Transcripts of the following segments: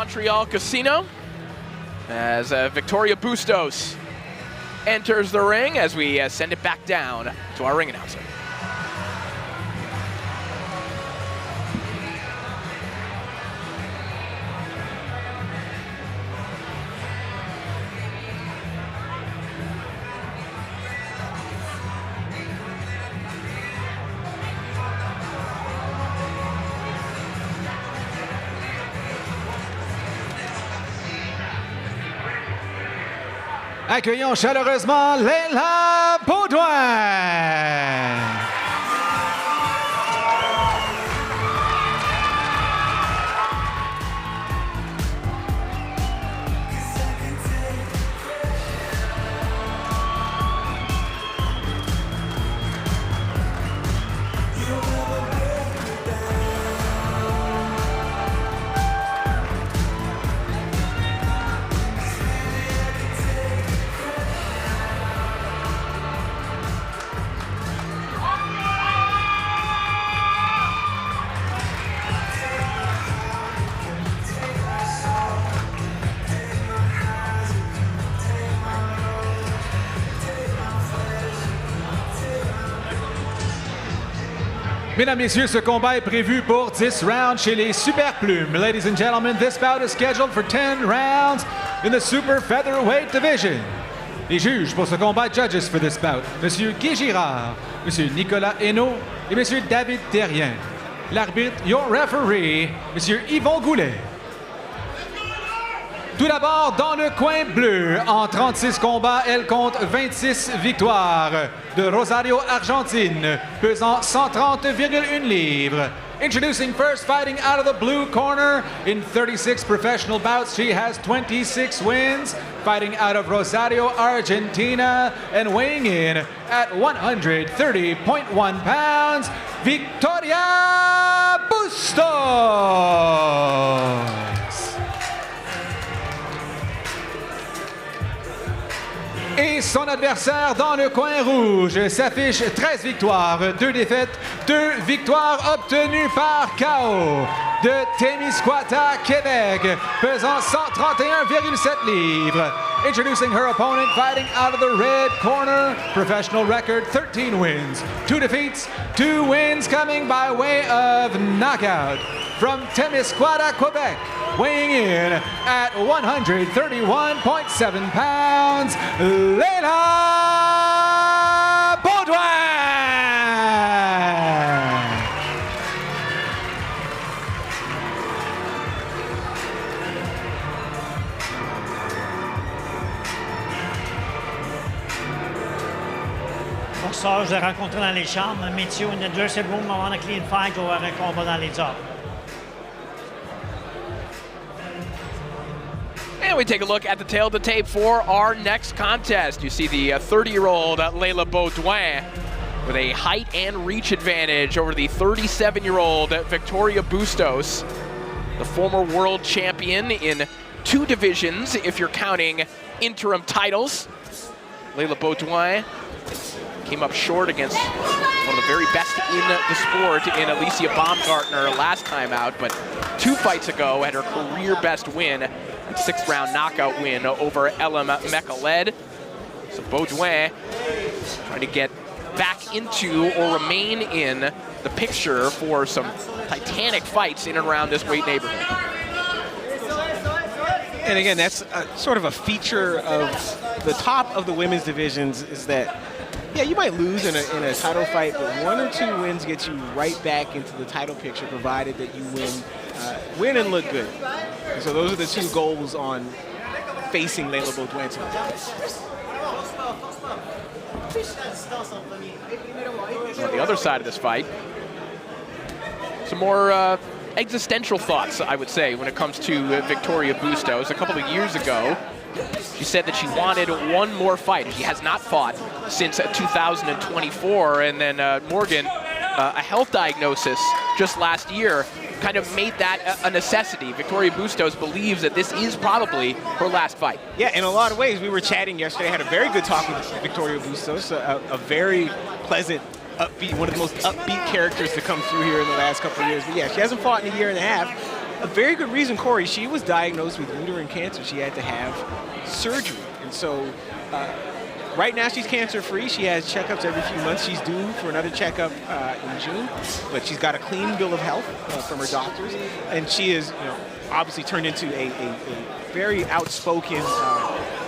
Montreal Casino as Victoria Bustos enters the ring as we send it back down to our ring announcer. Accueillons chaleureusement Leila Beaudoin. Mesdames, Messieurs, ce combat est prévu pour 10 rounds chez les Super Plumes. Ladies and gentlemen, this bout is scheduled for 10 rounds in the Super Featherweight division. Les juges pour ce combat, judges for this bout, Monsieur Guy Girard, Monsieur Nicolas Hainaut et Monsieur David Terrien. L'arbitre, your referee, Monsieur Yvon Goulet. Tout d'abord, dans le coin bleu, en 36 combats, elle compte 26 victoires. De Rosario, Argentine, pesant 130,1 livres. Introducing first, fighting out of the blue corner. In 36 professional bouts, she has 26 wins. Fighting out of Rosario, Argentina, and weighing in at 130.1 pounds, Victoria Bustos. Et son adversaire dans le coin rouge s'affiche 13 victoires, 2 défaites, 2 victoires obtenues par KO. De Témiscouata, Québec, pesant 131,7 livres. Introducing her opponent, fighting out of the red corner. Professional record, 13 wins, 2 defeats, 2 wins coming by way of knockout. From Témiscouata, Quebec, weighing in at 131.7 pounds, Leila Beaudoin! Ça, je l'ai rencontré dans les chambres, meet you in the dressing room avant a clean fight ou un combat dans les arbres. And we take a look at the tail of the tape for our next contest. You see the 30-year-old Leila Beaudoin with a height and reach advantage over the 37-year-old Victoria Bustos, the former world champion in 2 divisions if you're counting interim titles. Leila Beaudoin came up short against one of the very best in the sport in Alicia Baumgartner last time out, but 2 fights ago had her career best win, a 6th round knockout win over Ella Mechaled. So Beaudoin trying to get back into or remain in the picture for some titanic fights in and around this weight neighborhood. And again, that's sort of a feature of the top of the women's divisions is that, yeah, you might lose in a title fight, but 1 or 2 wins get you right back into the title picture, provided that you win and look good. And so those are the 2 goals on facing Leila Beaudoin tonight. On the other side of this fight, some more existential thoughts, I would say, when it comes to Victoria Bustos. A couple of years ago, she said that she wanted 1 more fight. She has not fought since 2024. And then Morgan, a health diagnosis just last year, kind of made that a necessity. Victoria Bustos believes that this is probably her last fight. Yeah, in a lot of ways. We were chatting yesterday, had a very good talk with Victoria Bustos, a very pleasant, upbeat, one of the most upbeat characters to come through here in the last couple of years. But yeah, she hasn't fought in a year and a half. a very good reason, Corey. She was diagnosed with uterine cancer. She had to have surgery. And so right now she's cancer-free. She has checkups every few months. She's due for another checkup in June, but she's got a clean bill of health from her doctors. And she is, obviously turned into a very outspoken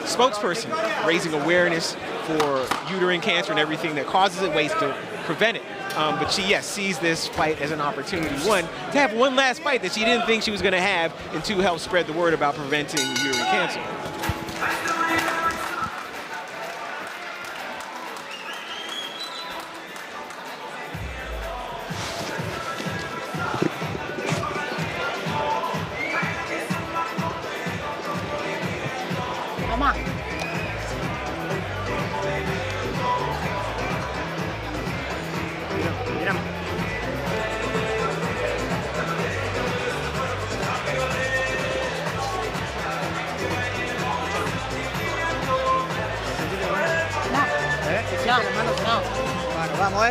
spokesperson, raising awareness for uterine cancer and everything that causes it, ways to prevent it. But she, yes, sees this fight as an opportunity, one, to have one last fight that she didn't think she was going to have, and two, help spread the word about preventing uterine cancer. Bueno, vamos,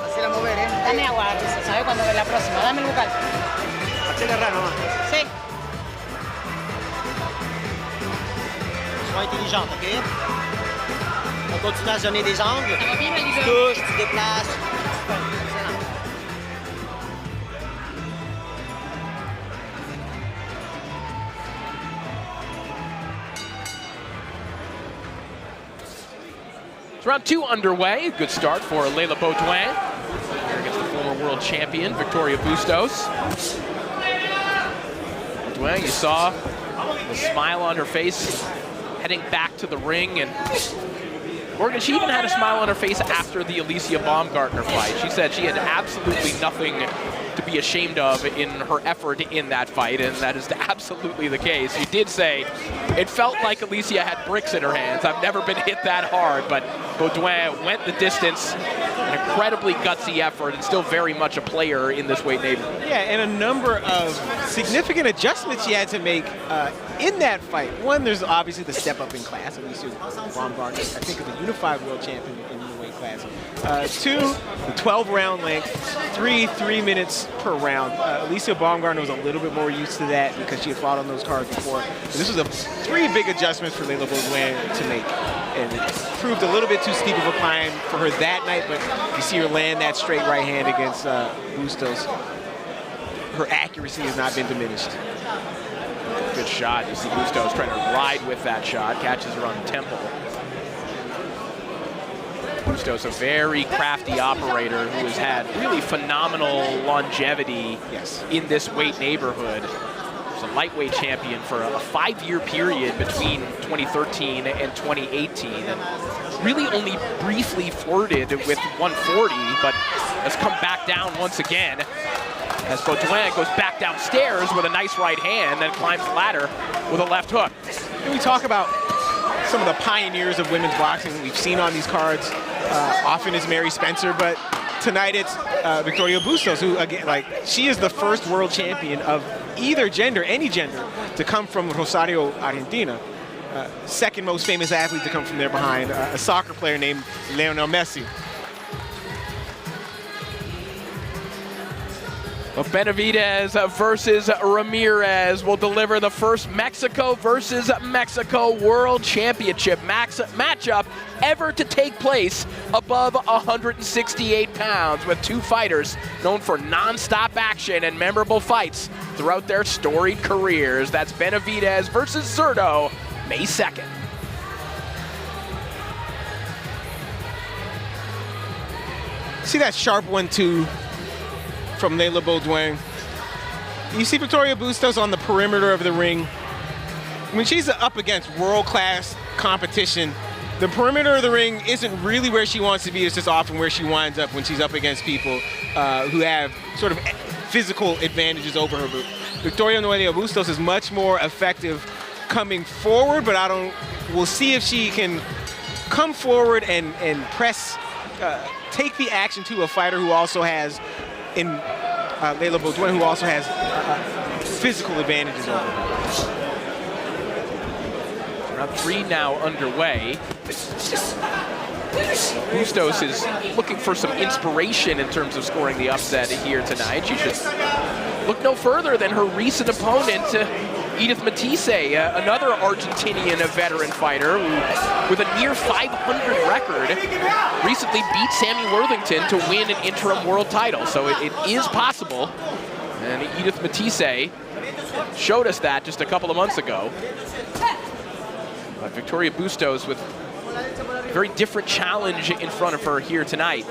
así la mover, Dame agua, se sabe cuándo es la próxima. Dame el bucal. Accélère nomás. Sí. Sois intelligente, OK? On continue à zoner des angles. Ça va bien, Tu Leila? touches, tu déplaces. Excellent. Round 2 underway. Good start for Leila Beaudoin against the former world champion, Victoria Bustos. Beaudoin, you saw the smile on her face heading back to the ring. And Morgan, she even had a smile on her face after the Alicia Baumgartner fight. She said she had absolutely nothing to be ashamed of in her effort in that fight, and that is absolutely the case. She did say it felt like Alicia had bricks in her hands. I've never been hit that hard, but Beaudoin went the distance, an incredibly gutsy effort, and still very much a player in this weight neighborhood. Yeah, and a number of significant adjustments she had to make in that fight. One, there's obviously the step up in class. Alicia Baumgartner, I think, is a unified world champion in the weight class. Two, the 12-round length. 3 minutes per round. Alicia Baumgartner was a little bit more used to that because she had fought on those cards before. But this was 3 big adjustments for Leila Beaudoin to make. And it proved a little bit too steep of a climb for her that night, but you see her land that straight right hand against Bustos. Her accuracy has not been diminished. Good shot. You see Bustos trying to ride with that shot, catches her on the temple. Bustos, a very crafty operator who has had really phenomenal longevity in this weight neighborhood. He's a lightweight champion for a 5-year period between 2013 and 2018. And really only briefly flirted with 140, but has come back down once again as Beaudoin goes back downstairs with a nice right hand, then climbs the ladder with a left hook. And we talk about some of the pioneers of women's boxing that we've seen on these cards. Often is Mary Spencer, but tonight it's Victoria Bustos, who, again, she is the first world champion of either gender, any gender, to come from Rosario, Argentina. Second most famous athlete to come from there behind, a soccer player named Lionel Messi. Benavidez versus Ramirez will deliver the first Mexico versus Mexico World Championship matchup ever to take place above 168 pounds, with 2 fighters known for non-stop action and memorable fights throughout their storied careers. That's Benavidez versus Zurdo, May 2nd. See that sharp 1-2 from Leila Beaudoin. You see Victoria Bustos on the perimeter of the ring. When she's up against world-class competition, the perimeter of the ring isn't really where she wants to be. It's just often where she winds up when she's up against people who have sort of physical advantages over her. But Victoria Noelia Bustos is much more effective coming forward, but we'll see if she can come forward and press, take the action to a fighter who also has, in Leila Beaudoin, who also has physical advantages over her. Round 3 now underway. Bustos is looking for some inspiration in terms of scoring the upset here tonight. She should look no further than her recent opponent, Edith Matisse, another Argentinian veteran fighter who, with a near 500 record, recently beat Sammy Worthington to win an interim world title. So it is possible. And Edith Matisse showed us that just a couple of months ago. But Victoria Bustos with a very different challenge in front of her here tonight.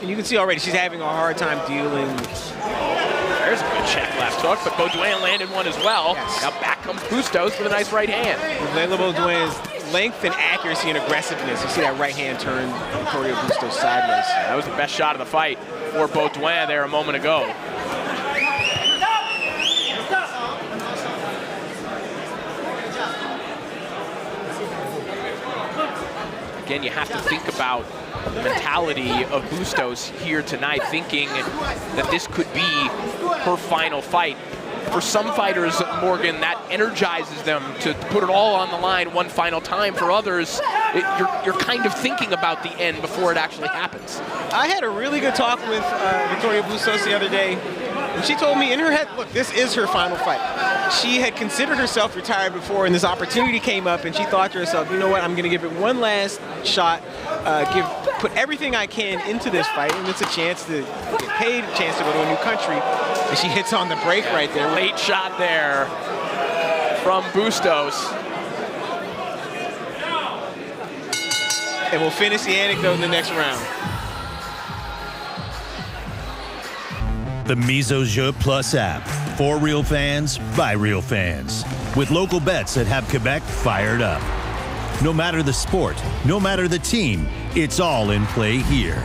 And you can see already she's having a hard time dealing. There's a good check left hook, but Beaudoin landed one as well. Yes. Now back comes Bustos with a nice right hand. With Leila Beaudoin's length and accuracy and aggressiveness, you see that right hand turn Victoria Bustos sideways. That was the best shot of the fight for Beaudoin there a moment ago. Again, you have to think about the mentality of Bustos here tonight, thinking that this could be her final fight. For some fighters, Morgan, that energizes them to put it all on the line one final time. For others, you're kind of thinking about the end before it actually happens. I had a really good talk with Victoria Bustos the other day. And she told me in her head, look, this is her final fight. She had considered herself retired before, and this opportunity came up, and she thought to herself, you know what, I'm going to give it one last shot, put everything I can into this fight, and it's a chance to get paid, a chance to go to a new country. And she hits on the break right there. Late shot there from Bustos. And we'll finish the anecdote in the next round. The Miso Jeu Plus app. For real fans, by real fans. With local bets that have Quebec fired up. No matter the sport, no matter the team, it's all in play here.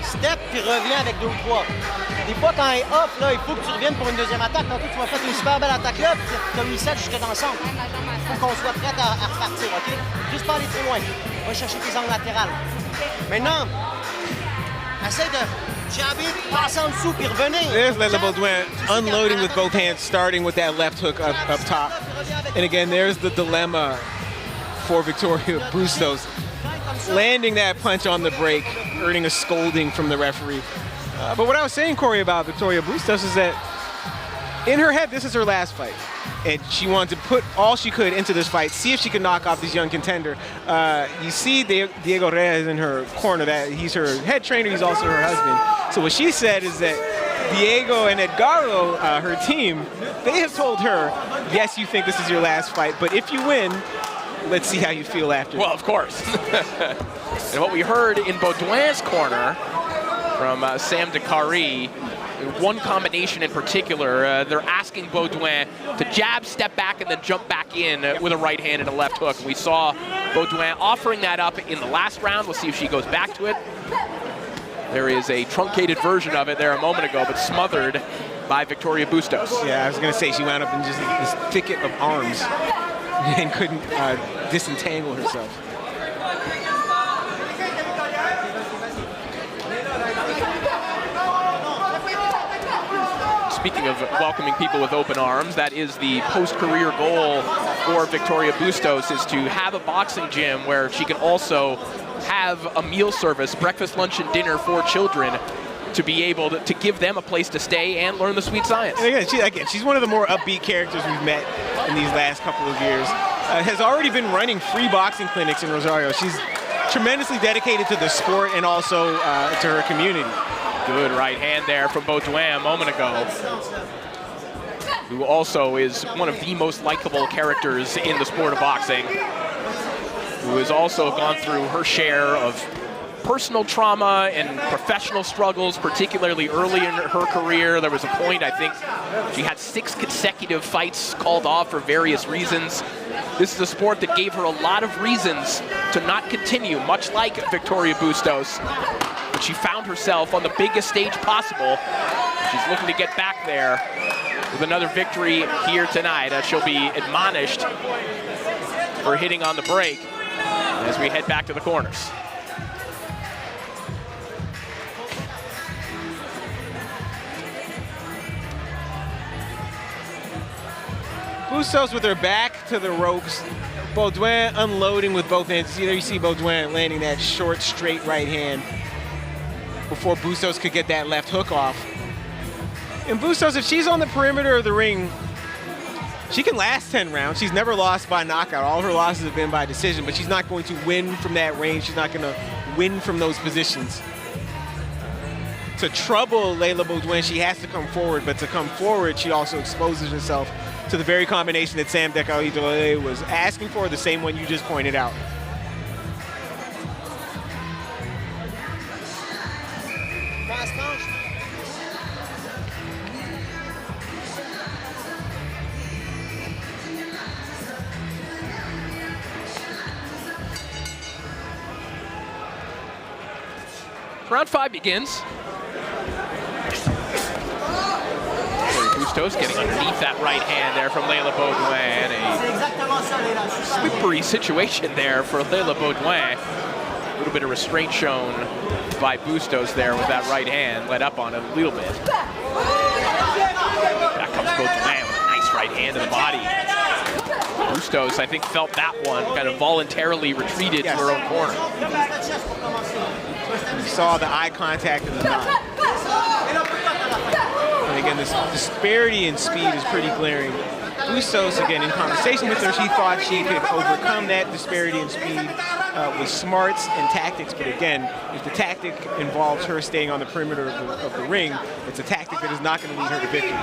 Step, puis reviens avec 2 ou 3. Des fois, quand il est off, là, il faut que tu reviennes pour une deuxième attaque. Tantôt, tu vas faire une super belle attaque là, puis tu as reset jusque dans le centre. Il faut qu'on soit prêt à repartir, OK? Juste pas aller trop loin. Va chercher tes angles latérales. Maintenant, essaye de jabber, passer en dessous, puis revenir. There's Leila Beaudoin unloading with both hands, starting with that left hook up top. And again, there's the dilemma for Victoria Bustos. Landing that punch on the break, earning a scolding from the referee. But what I was saying, Corey, about Victoria Bustos is that in her head, this is her last fight. And she wanted to put all she could into this fight, see if she could knock off this young contender. You see Diego Reyes in her corner, that he's her head trainer, he's also her husband. So what she said is that Diego and Edgardo, her team, they have told her, yes, you think this is your last fight, but if you win, let's see how you feel after. Well, of course. And what we heard in Beaudoin's corner from Sam Dakari, one combination in particular, they're asking Beaudoin to jab, step back, and then jump back in with a right hand and a left hook. We saw Beaudoin offering that up in the last round. We'll see if she goes back to it. There is a truncated version of it there a moment ago, but smothered by Victoria Bustos. Yeah, I was going to say she wound up in just this thicket of arms and couldn't disentangle herself. Speaking of welcoming people with open arms, that is the post-career goal for Victoria Bustos, is to have a boxing gym where she can also have a meal service, breakfast, lunch, and dinner for children, to be able to give them a place to stay and learn the sweet science. And again, she's one of the more upbeat characters we've met in these last couple of years. Has already been running free boxing clinics in Rosario. She's tremendously dedicated to the sport and also to her community. Good right hand there from Beaudoin a moment ago, who also is one of the most likable characters in the sport of boxing, who has also gone through her share of personal trauma and professional struggles, particularly early in her career. There was a point, I think, she had 6 consecutive fights called off for various reasons. This is a sport that gave her a lot of reasons to not continue, much like Victoria Bustos. But she found herself on the biggest stage possible. She's looking to get back there with another victory here tonight. She'll be admonished for hitting on the break as we head back to the corners. Bustos with her back to the ropes, Beaudoin unloading with both hands. You see Beaudoin landing that short, straight right hand before Bustos could get that left hook off. And Bustos, if she's on the perimeter of the ring, she can last 10 rounds. She's never lost by knockout. All of her losses have been by decision, but she's not going to win from that range. She's not going to win from those positions. To trouble Leila Beaudoin, she has to come forward, but to come forward, she also exposes herself to the very combination that Sam Decarie was asking for, the same one you just pointed out. Round 5 begins. Bustos getting underneath that right hand there from Leila Beaudoin. A slippery situation there for Leila Beaudoin. A little bit of restraint shown by Bustos there with that right hand, let up on it a little bit. Back comes Beaudoin with a nice right hand to the body. Bustos, I think, felt that one, kind of voluntarily retreated to her own corner. You saw the eye contact and the nod. And again, this disparity in speed is pretty glaring. Bustos, again, in conversation with her, she thought she could overcome that disparity in speed with smarts and tactics. But again, if the tactic involves her staying on the perimeter of the ring, it's a tactic that is not going to lead her to victory.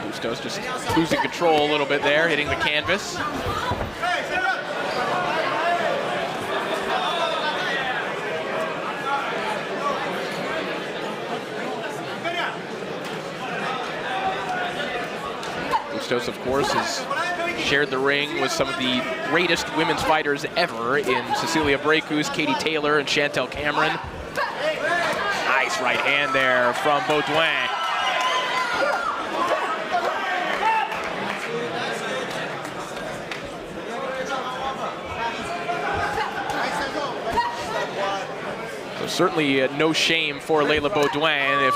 Bustos just losing control a little bit there, hitting the canvas. Bustos, of course, has shared the ring with some of the greatest women's fighters ever in Cecilia Brækhus, Katie Taylor, and Chantel Cameron. Nice right hand there from Beaudoin. Certainly no shame for Leila Beaudoin.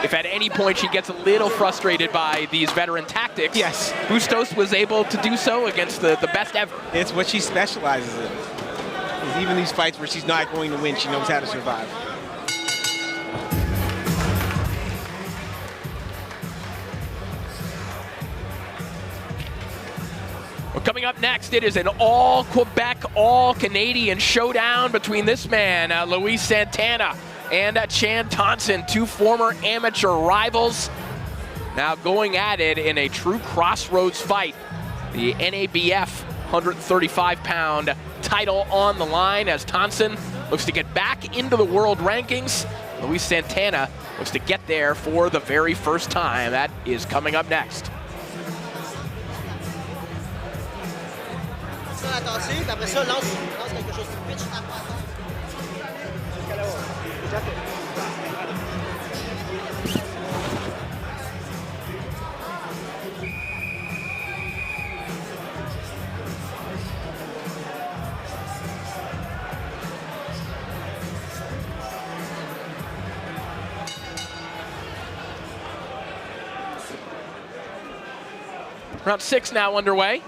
If at any point she gets a little frustrated by these veteran tactics, yes, Bustos was able to do so against the best ever. It's what she specializes in. Even these fights where she's not going to win, she knows how to survive. Well, coming up next, it is an all-Quebec, all-Canadian showdown between this man, Luis Santana, and Chan Thompson, two former amateur rivals, now going at it in a true crossroads fight. The NABF 135-pound title on the line as Thompson looks to get back into the world rankings. Luis Santana looks to get there for the very first time. That is coming up next. Attention, puis après ça, lance quelque chose de pitch. Round 6 now underway.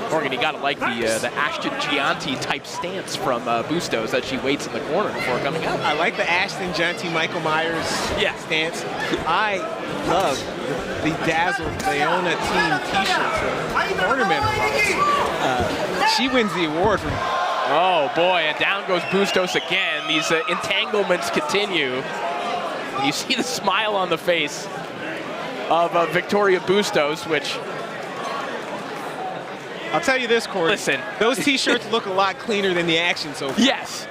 Morgan, you gotta like the Ashton Gianti type stance from Bustos as she waits in the corner before coming out. I like the Ashton Gianti, Michael Myers stance. I love the dazzled Leona team t-shirts, ornamental. She wins the award for. Oh boy, and down goes Bustos again. These entanglements continue. And you see the smile on the face of Victoria Bustos, which. I'll tell you this, Corey. Listen. Those t-shirts look a lot cleaner than the action so far. Yes.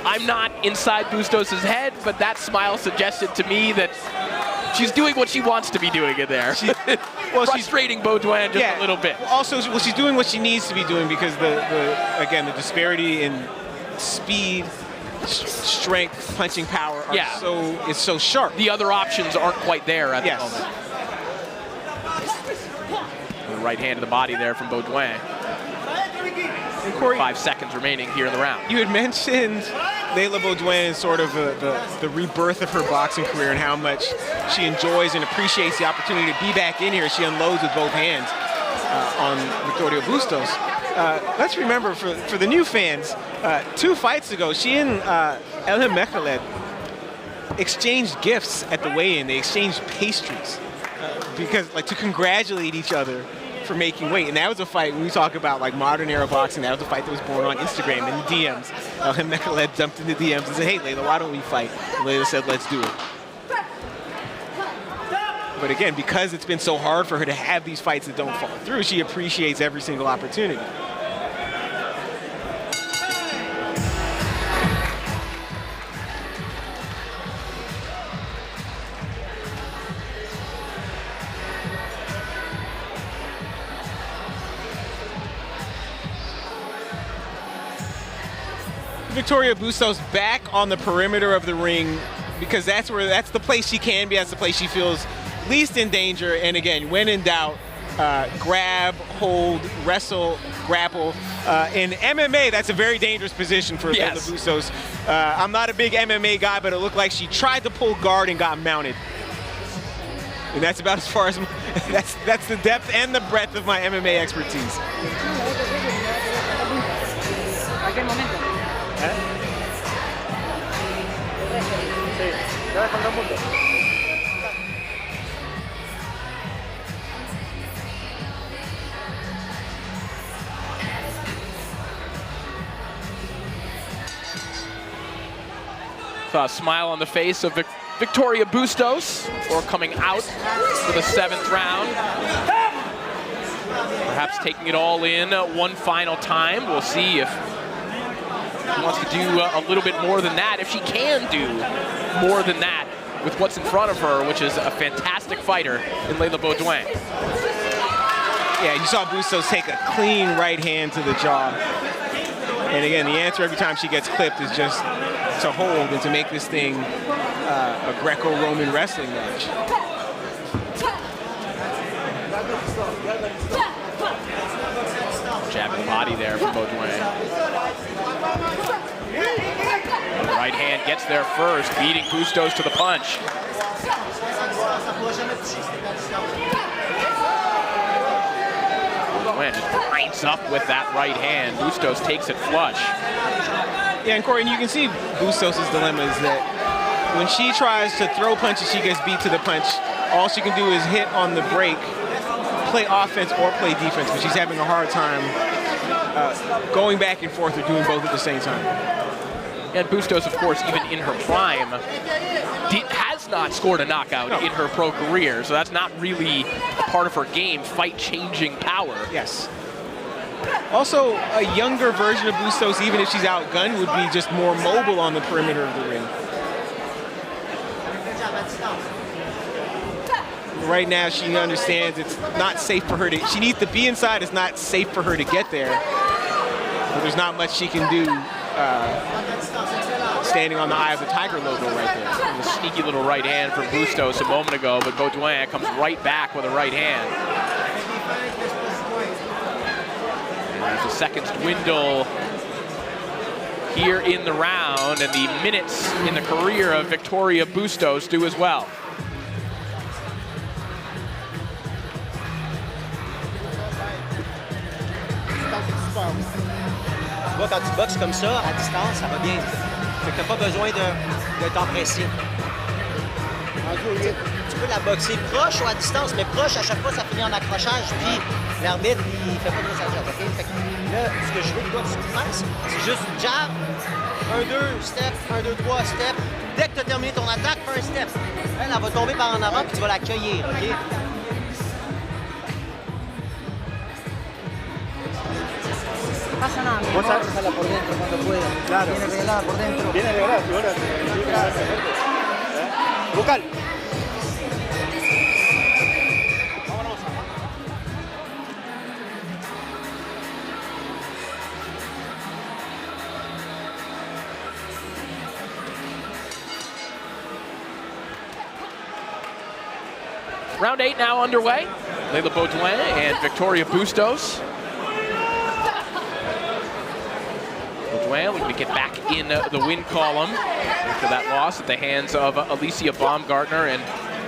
I'm not inside Bustos' head, but that smile suggested to me that she's doing what she wants to be doing in there. Frustrating Beaudoin just a little bit. Also, she's doing what she needs to be doing because again, the disparity in speed, strength, punching power is so sharp. The other options aren't quite there at the moment. right hand to the body there from Beaudoin. 5 seconds remaining here in the round. You had mentioned Leila Beaudoin as sort of the rebirth of her boxing career and how much she enjoys and appreciates the opportunity to be back in here. She unloads with both hands on Victoria Bustos. Let's remember, for the new fans, 2 fights ago, she and Elham Mekhaled exchanged gifts at the weigh-in. They exchanged pastries because, like, to congratulate each other for making weight. And that was a fight, when we talk about like modern era boxing, that was a fight that was born on Instagram in the DMs. Elham Mekhaled jumped in the DMs and said, hey Leila, why don't we fight? And Leila said, let's do it. But again, because it's been so hard for her to have these fights that don't fall through, she appreciates every single opportunity. Victoria Bustos back on the perimeter of the ring because that's the place she can be. That's the place she feels least in danger. And again, when in doubt, grab, hold, wrestle, grapple. In MMA, that's a very dangerous position for Leila Bustos. I'm not a big MMA guy, but it looked like she tried to pull guard and got mounted. And that's about as far as that's the depth and the breadth of my MMA expertise. A smile on the face of Victoria Bustos before coming out for the 7th round. Perhaps taking it all in one final time. We'll see if she wants to do a little bit more than that, if she can do more than that with what's in front of her, which is a fantastic fighter in Leila Beaudoin. Yeah, you saw Bustos take a clean right hand to the jaw. And again, the answer every time she gets clipped is just to hold and to make this thing a Greco-Roman wrestling match. Jabbing the body there from Beaudoin. The right hand gets there first, beating Bustos to the punch. Beaudoin just grinds up with that right hand. Bustos takes it flush. Yeah, and Corey, you can see Bustos' dilemma is that when she tries to throw punches, she gets beat to the punch. All she can do is hit on the break, play offense or play defense, but she's having a hard time going back and forth or doing both at the same time. And Bustos, of course, even in her prime, has not scored a knockout in her pro career, so that's not really a part of her game, fight-changing power. Yes. Also, a younger version of Bustos, even if she's outgunned, would be just more mobile on the perimeter of the ring. Right now, she understands it's not safe for her to, she needs to be inside, it's not safe for her to get there. But there's not much she can do standing on the Eye of the Tiger logo right there. A sneaky little right hand from Bustos a moment ago, but Beaudoin comes right back with a right hand. And as the seconds dwindle here in the round, and the minutes in the career of Victoria Bustos do as well. Tu vois, quand tu boxes comme ça, à distance, ça va bien. Fait que t'as pas besoin de t'empresser. Tu peux la boxer proche ou à distance, mais proche, à chaque fois, ça finit en accrochage, puis l'arbitre, il fait pas de sa job, OK? Fait que là, ce que je veux que toi, tu fasses, c'est juste jab, 1-2, step, 1-2-3, step. Dès que tu as terminé ton attaque, fais un step. Elle va tomber par en avant, puis tu vas la cueillir, OK? Pasa nada, pásala por dentro cuando pueda. Claro. Viene regalada por dentro. Viene regalada, ahora. Vocal. Round 8 now underway. Leila Beaudoin and Victoria Bustos. Beaudoin looking to get back in the win column after that loss at the hands of Alicia Baumgartner. And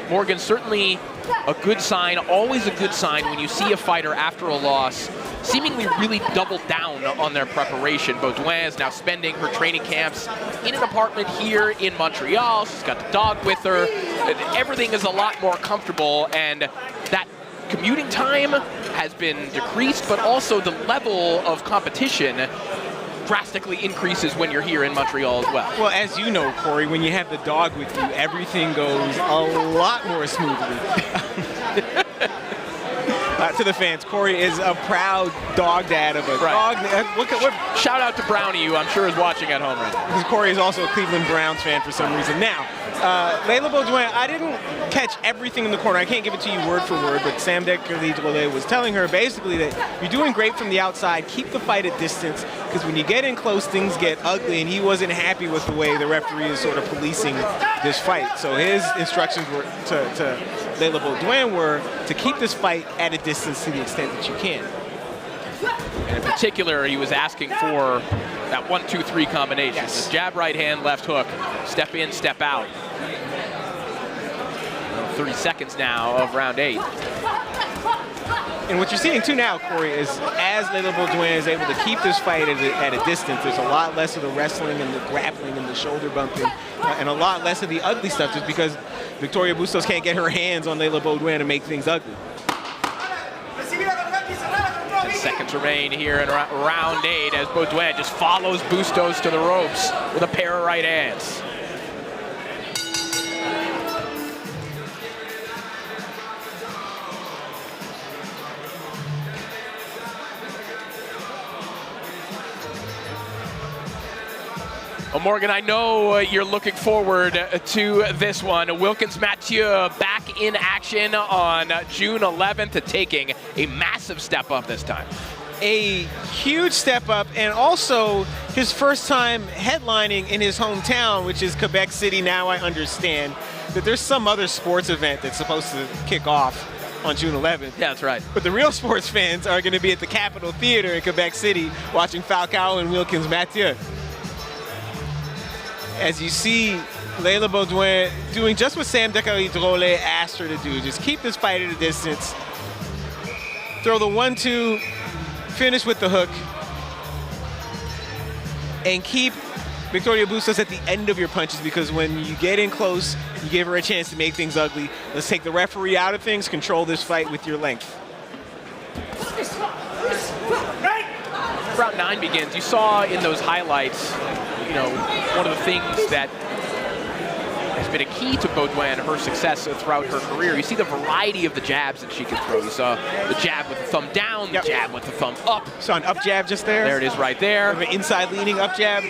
Morgan, certainly a good sign, always a good sign when you see a fighter after a loss seemingly really double down on their preparation. Beaudoin is now spending her training camps in an apartment here in Montreal. She's got the dog with her. Everything is a lot more comfortable, and that commuting time has been decreased, but also the level of competition drastically increases when you're here in Montreal as well. Well, as you know, Corey, when you have the dog with you, everything goes a lot more smoothly. To the fans, Corey is a proud dog dad of a dog. Shout out to Brownie, who I'm sure is watching at home right now. Because Corey is also a Cleveland Browns fan for some reason. Now, Leila Beaudoin, I didn't catch everything in the corner. I can't give it to you word for word, but Sam Decker-Lee was telling her basically that you're doing great from the outside, keep the fight at distance, because when you get in close, things get ugly, and he wasn't happy with the way the referee is sort of policing this fight. So his instructions were to Leila Beaudoin were to keep this fight at a distance to the extent that you can. And in particular, he was asking for that 1-2-3 combination. Yes. The jab, right hand, left hook, step in, step out. 30 seconds now of round 8. And what you're seeing too now, Corey, is as Leila Beaudoin is able to keep this fight at a distance, there's a lot less of the wrestling and the grappling and the shoulder bumping, and a lot less of the ugly stuff, just because Victoria Bustos can't get her hands on Leila Beaudoin to make things ugly. 10 seconds remain here in round 8 as Beaudoin just follows Bustos to the ropes with a pair of right hands. Well, Morgan, I know you're looking forward to this one. Wilkins Mathieu back in action on June 11th, taking a massive step up this time. A huge step up, and also his first time headlining in his hometown, which is Quebec City. Now I understand that there's some other sports event that's supposed to kick off on June 11th. Yeah, that's right. But the real sports fans are going to be at the Capitol Theater in Quebec City watching Falcao and Wilkins Mathieu. As you see Leila Beaudoin doing just what Sam Decker-Lee asked her to do, just keep this fight at a distance, throw the 1-2, finish with the hook, and keep Victoria Bustos at the end of your punches, because when you get in close, you give her a chance to make things ugly. Let's take the referee out of things, control this fight with your length. Round 9 begins. You saw in those highlights, you know, one of the things that has been a key to Beaudoin, her success throughout her career. You see the variety of the jabs that she can throw. You saw the jab with the thumb down, the jab with the thumb up. Saw an up jab just there. There it is right there. An inside leaning up jab.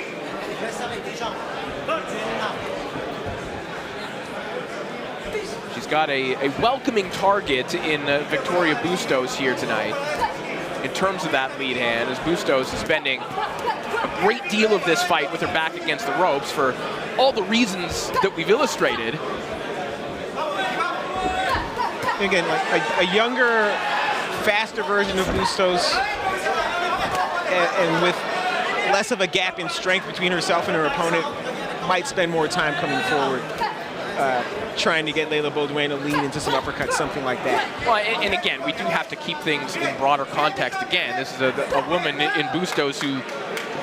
She's got a welcoming target in Victoria Bustos here tonight in terms of that lead hand, as Bustos is spending a great deal of this fight with her back against the ropes for all the reasons that we've illustrated. Again, like a younger, faster version of Bustos, and with less of a gap in strength between herself and her opponent, might spend more time coming forward, trying to get Leila Beaudoin to lead into some uppercuts, something like that. Well, and again, we do have to keep things in broader context. Again, this is a woman in Bustos who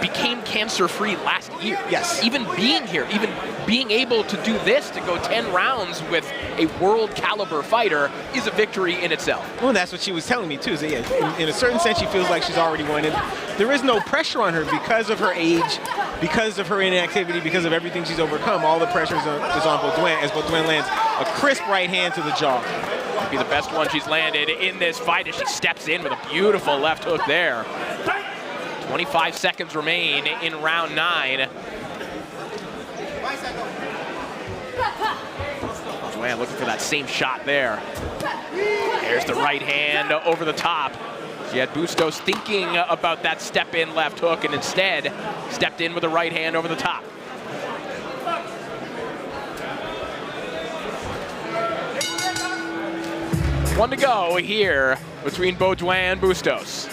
became cancer-free last year. Yes. Even being here, even being able to do this, to go 10 rounds with a world-caliber fighter, is a victory in itself. Well, that's what she was telling me, too. Is that, yeah, in a certain sense, she feels like she's already won. And there is no pressure on her because of her age, because of her inactivity, because of everything she's overcome. All the pressure is on Beaudoin, as Beaudoin lands a crisp right hand to the jaw. Might be the best one she's landed in this fight as she steps in with a beautiful left hook there. 25 seconds remain in round 9. Beaudoin looking for that same shot there. There's the right hand over the top. She had Bustos thinking about that step-in left hook and instead stepped in with a right hand over the top. 1 to go here between Beaudoin and Bustos.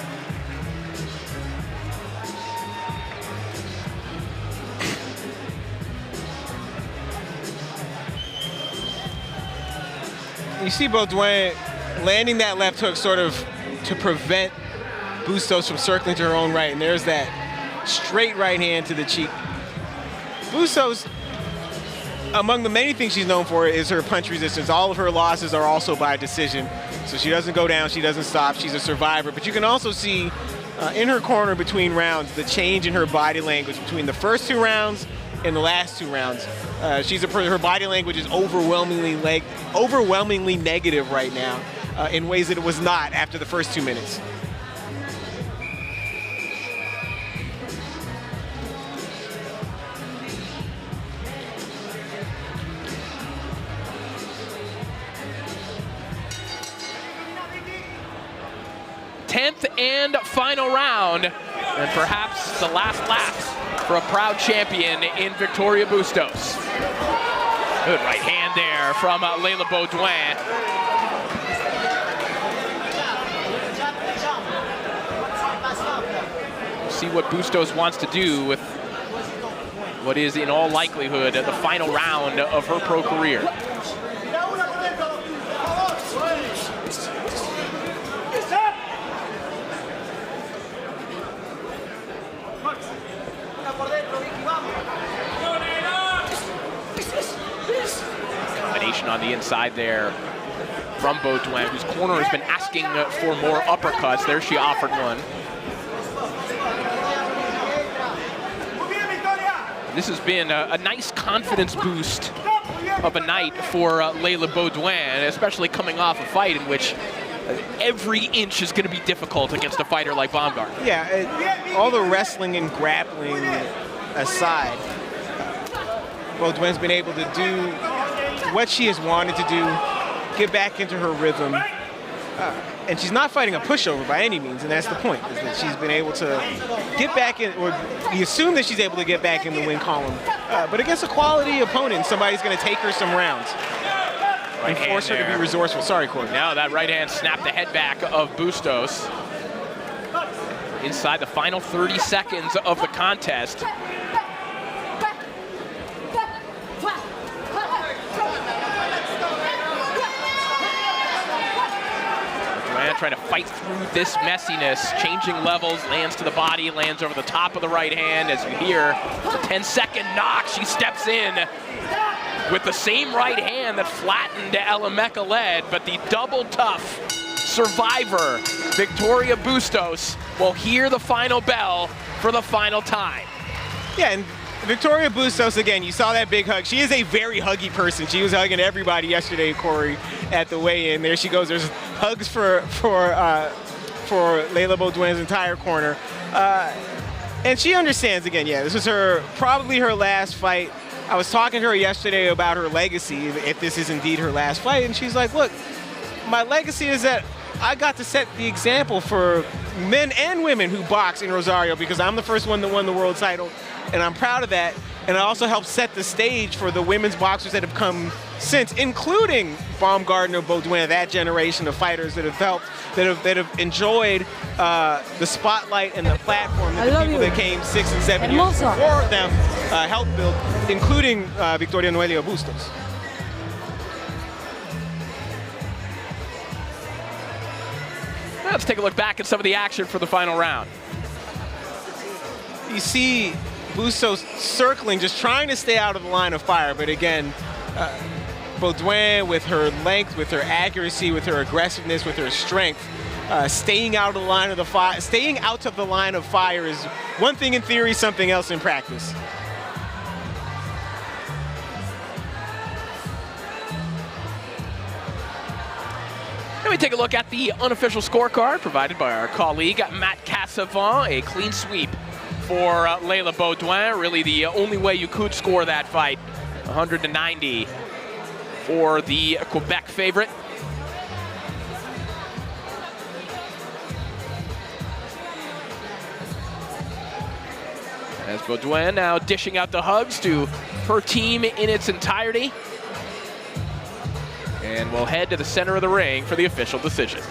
You see Beaudoin landing that left hook sort of to prevent Bustos from circling to her own right, and there's that straight right hand to the cheek. Bustos, among the many things she's known for, is her punch resistance. All of her losses are also by decision, so she doesn't go down, she doesn't stop, she's a survivor. But you can also see in her corner between rounds the change in her body language between the first 2 rounds and the last 2 rounds. Her body language is overwhelmingly negative right now in ways that it was not after the first 2 minutes. Tenth and final round, and perhaps the last lap for a proud champion in Victoria Bustos. Good right hand there from Leila Beaudoin. See what Bustos wants to do with what is, in all likelihood, the final round of her pro career. Combination on the inside there from Beaudoin, whose corner has been asking for more uppercuts. There she offered one. This has been a nice confidence boost of a night for Leila Beaudoin, especially coming off a fight in which every inch is going to be difficult against a fighter like Baumgartner. Yeah, all the wrestling and grappling aside, Beaudoin's been able to do what she has wanted to do, get back into her rhythm. And she's not fighting a pushover by any means, and that's the point, is that she's been able to get back in, or we assume that she's able to get back in the win column. But against a quality opponent, somebody's going to take her some rounds and force her to be resourceful. Sorry, Corey. Now that right hand snapped the head back of Bustos. Inside the final 30 seconds of the contest. Trying to fight through this messiness, changing levels, lands to the body, lands over the top of the right hand. As you hear, the 10-second knock, she steps in with the same right hand that flattened Elameka led, but the double tough survivor, Victoria Bustos, will hear the final bell for the final time. Yeah, and Victoria Bustos, again, you saw that big hug. She is a very huggy person. She was hugging everybody yesterday, Corey, at the weigh-in. There she goes. There's hugs for Leila Beaudoin's entire corner. And she understands, again, yeah, this was probably her last fight. I was talking to her yesterday about her legacy, if this is indeed her last fight, and she's like, look, my legacy is that I got to set the example for men and women who box in Rosario, because I'm the first one that won the world title, and I'm proud of that. And I also helped set the stage for the women's boxers that have come since, including Baumgartner, Beaudoin, that generation of fighters that have enjoyed the spotlight and the platform that the people that came 6 and 7 years before them helped build, including Victoria Noelia Bustos. Let's take a look back at some of the action for the final round. You see Bustos circling, just trying to stay out of the line of fire, but again, Beaudoin, with her length, with her accuracy, with her aggressiveness, with her strength, staying out of the line of the fire. Staying out of the line of fire is one thing in theory, something else in practice. Let me take a look at the unofficial scorecard provided by our colleague Matt Cassavant. A clean sweep for Leila Beaudoin. Really the only way you could score that fight. 100-90 for the Quebec favorite. As Beaudoin now dishing out the hugs to her team in its entirety. And we'll head to the center of the ring for the official decision.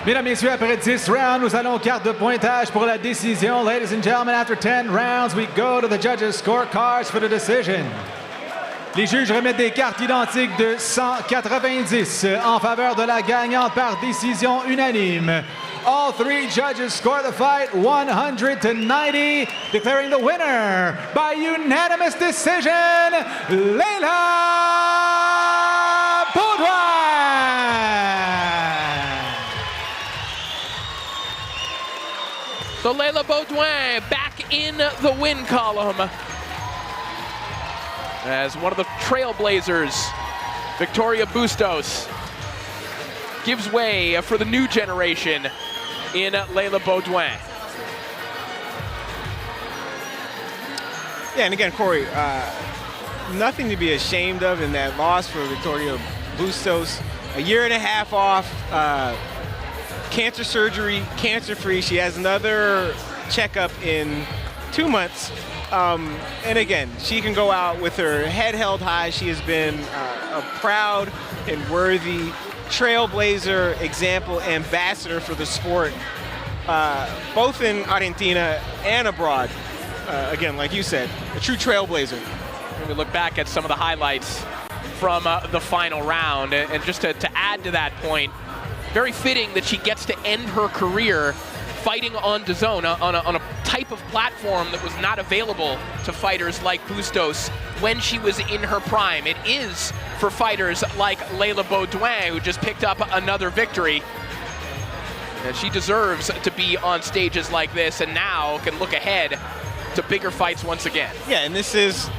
Mesdames, Messieurs, après 10 rounds, nous allons aux cartes de pointage pour la décision. Ladies and gentlemen, after 10 rounds, we go to the judges' scorecards for the decision. Les juges remettent des cartes identiques de 190 en faveur de la gagnante par décision unanime. All three judges score the fight 100-90, declaring the winner by unanimous decision, Leila Beaudoin. So Leila Beaudoin back in the win column as one of the trailblazers. Victoria Bustos gives way for the new generation in Leila Beaudoin. Yeah, and again, Corey, nothing to be ashamed of in that loss for Victoria Bustos. A year and a half off, cancer surgery, cancer-free. She has another checkup in 2 months. And again, she can go out with her head held high. She has been a proud and worthy trailblazer, example, ambassador for the sport, both in Argentina and abroad. Again, like you said, a true trailblazer. When we look back at some of the highlights from the final round, and just to add to that point, very fitting that she gets to end her career fighting on DAZN on a type of platform that was not available to fighters like Bustos when she was in her prime. It is for fighters like Leila Beaudoin, who just picked up another victory. And she deserves to be on stages like this, and now can look ahead to bigger fights once again. Yeah, and this is,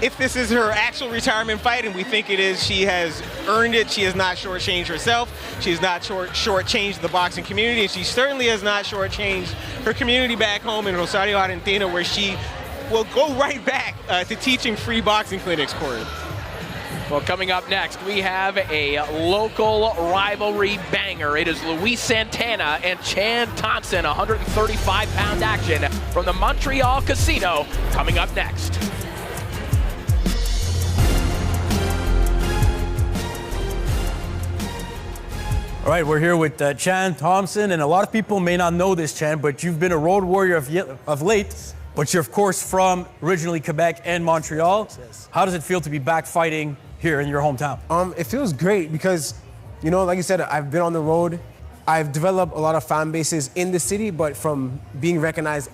if this is her actual retirement fight, and we think it is, she has earned it. She has not shortchanged herself. She has not shortchanged the boxing community, and she certainly has not shortchanged her community back home in Rosario, Argentina, where she will go right back to teaching free boxing clinics, Corey. Well, coming up next, we have a local rivalry banger. It is Luis Santana and Chan Thompson, 135-pound action from the Montreal Casino, coming up next. All right, we're here with Chan Thompson, and a lot of people may not know this, Chan, but you've been a road warrior of late, but you're, of course, from originally Quebec and Montreal. Yes. How does it feel to be back fighting here in your hometown? It feels great because, you know, like you said, I've been on the road. I've developed a lot of fan bases in the city, but from being recognized